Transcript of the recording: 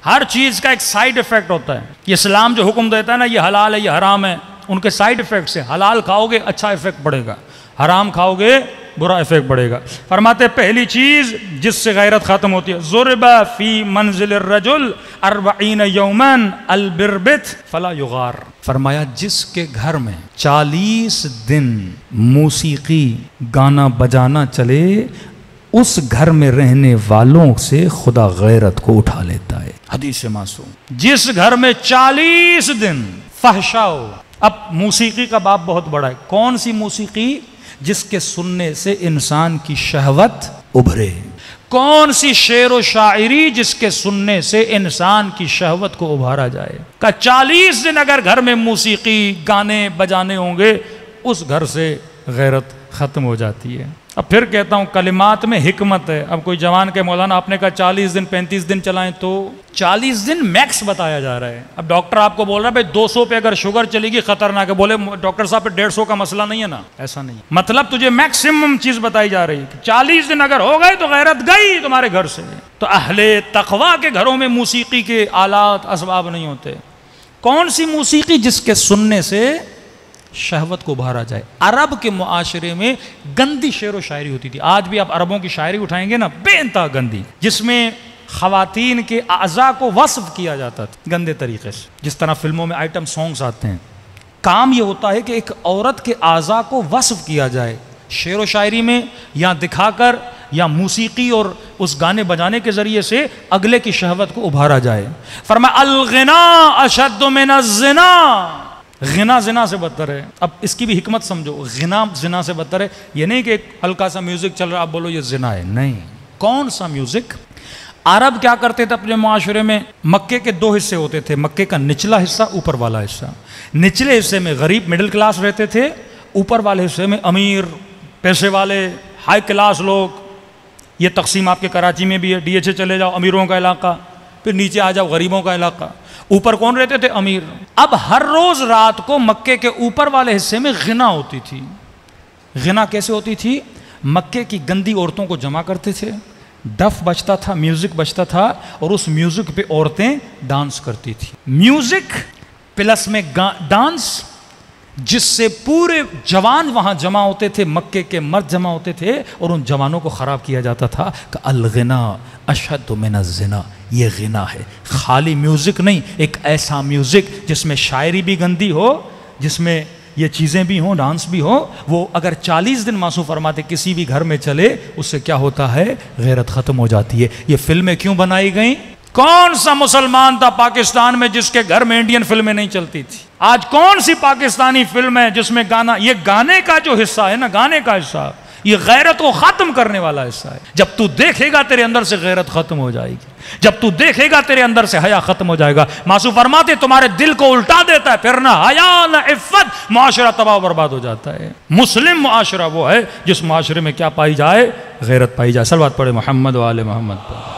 हर चीज का एक साइड इफेक्ट होता है। ये इस्लाम जो हुक्म देता है ना, ये हलाल है, ये हराम है, उनके साइड इफेक्ट से हलाल खाओगे अच्छा इफेक्ट पड़ेगा, हराम खाओगे बुरा इफेक्ट पड़ेगा। फरमाते पहली चीज जिससे गैरत खत्म होती है, ज़ुरबा फी मंजिल रजुल 40 यौमन अल बिरबित फला युगार। फरमाया जिसके घर में 40 दिन मौसीकी गाना बजाना चले, उस घर में रहने वालों से खुदा गैरत को उठा लेता है। हदीस मासूम। जिस घर में 40 दिन फहशा हो। अब मौसीकी का बाब बहुत बड़ा है। कौन सी मौसीकी? जिसके सुनने से इंसान की शहवत उभरे। कौन सी शेर व शायरी जिसके सुनने से इंसान की शहवत को उभारा जाए। का 40 दिन अगर घर में मौसीकी गाने बजाने होंगे, उस घर से गैरत खत्म हो जाती है। अब फिर कहता हूं कलिमात में हिकमत है। अब कोई जवान के मौलाना आपने कहा 40 दिन 35 दिन चलाएं, तो 40 दिन मैक्स बताया जा रहा है। अब डॉक्टर आपको बोल रहा है भाई 200 पे अगर शुगर चलेगी खतरनाक है, बोले डॉक्टर साहब पे 150 का मसला नहीं है ना, ऐसा नहीं। मतलब तुझे मैक्सिमम चीज बताई जा रही है। 40 दिन अगर हो गए तो गैरत गई तुम्हारे घर से। तो अहले तकवा के घरों में मौसीकी के आलात असबाब नहीं होते। कौन सी मौसीकी? जिसके सुनने से शहवत को उभारा जाए। अरब के मुआशरे में गंदी शेर व शायरी होती थी। आज भी आप अरबों की शायरी उठाएंगे ना, बेइंतहा गंदी, जिसमें खवातीन के आज़ा को वस्फ किया जाता था गंदे तरीके से। जिस तरह फिल्मों में आइटम सॉन्ग्स आते हैं, काम यह होता है कि एक औरत के आज़ा को वस्फ किया जाए शेर व शायरी में, या दिखाकर या मौसीकी और उस गाने बजाने के जरिए से अगले की शहवत को उभारा जाए। फरमाया अल गिना अशद्दु मिनज़ ज़िना। गिना जिना से बदतर है। अब इसकी भी हिकमत समझो, गिना जिना से बदतर है। ये नहीं कि एक हल्का सा म्यूजिक चल रहा आप बोलो ये जिना है, नहीं। कौन सा म्यूजिक? अरब क्या करते थे अपने मुआशरे में? मक्के के 2 हिस्से होते थे, मक्के का निचला हिस्सा, ऊपर वाला हिस्सा। निचले हिस्से में गरीब मिडिल क्लास रहते थे, ऊपर वाले हिस्से में अमीर पैसे वाले हाई क्लास लोग। ये तकसीम आपके कराची में भी है, DHA चले जाओ अमीरों का इलाका, फिर नीचे आ जाओ गरीबों का इलाका। ऊपर कौन रहते थे? अमीर। अब हर रोज रात को मक्के के ऊपर वाले हिस्से में गिना होती थी। गिना कैसे होती थी? मक्के की गंदी औरतों को जमा करते थे, डफ बजता था, म्यूजिक बजता था, और उस म्यूजिक पे औरतें डांस करती थी। म्यूजिक प्लस में डांस, जिससे पूरे जवान वहां जमा होते थे, मक्के के मर्द जमा होते थे, और उन जवानों को खराब किया जाता था कि अल गिना अशद्दु मिनज़ ज़िना। ये गिना है, खाली म्यूजिक नहीं, एक ऐसा म्यूजिक जिसमें शायरी भी गंदी हो, जिसमें ये चीज़ें भी हों, डांस भी हो। वो अगर 40 दिन मासूम फरमाते किसी भी घर में चले, उससे क्या होता है? गैरत खत्म हो जाती है। ये फिल्में क्यों बनाई गई? कौन सा मुसलमान था पाकिस्तान में जिसके घर में इंडियन फिल्में नहीं चलती थी? आज कौन सी पाकिस्तानी फिल्म है जिसमें गाना, ये गाने का जो हिस्सा है ना, गाने का हिस्सा, ये गैरत को खत्म करने वाला हिस्सा है। जब तू देखेगा तेरे अंदर से गैरत खत्म हो जाएगी, जब तू देखेगा तेरे अंदर से हया खत्म हो जाएगा। मासूम फरमाते तुम्हारे दिल को उल्टा देता है, फिर ना हया ना इफ्फत, मुआशरा तबाह बर्बाद हो जाता है। मुस्लिम मुआशरा वो है जिस मुआशरे में क्या पाई जाए? गैरत पाई जाए। सलवात पढ़े मोहम्मद व आले मोहम्मद पर।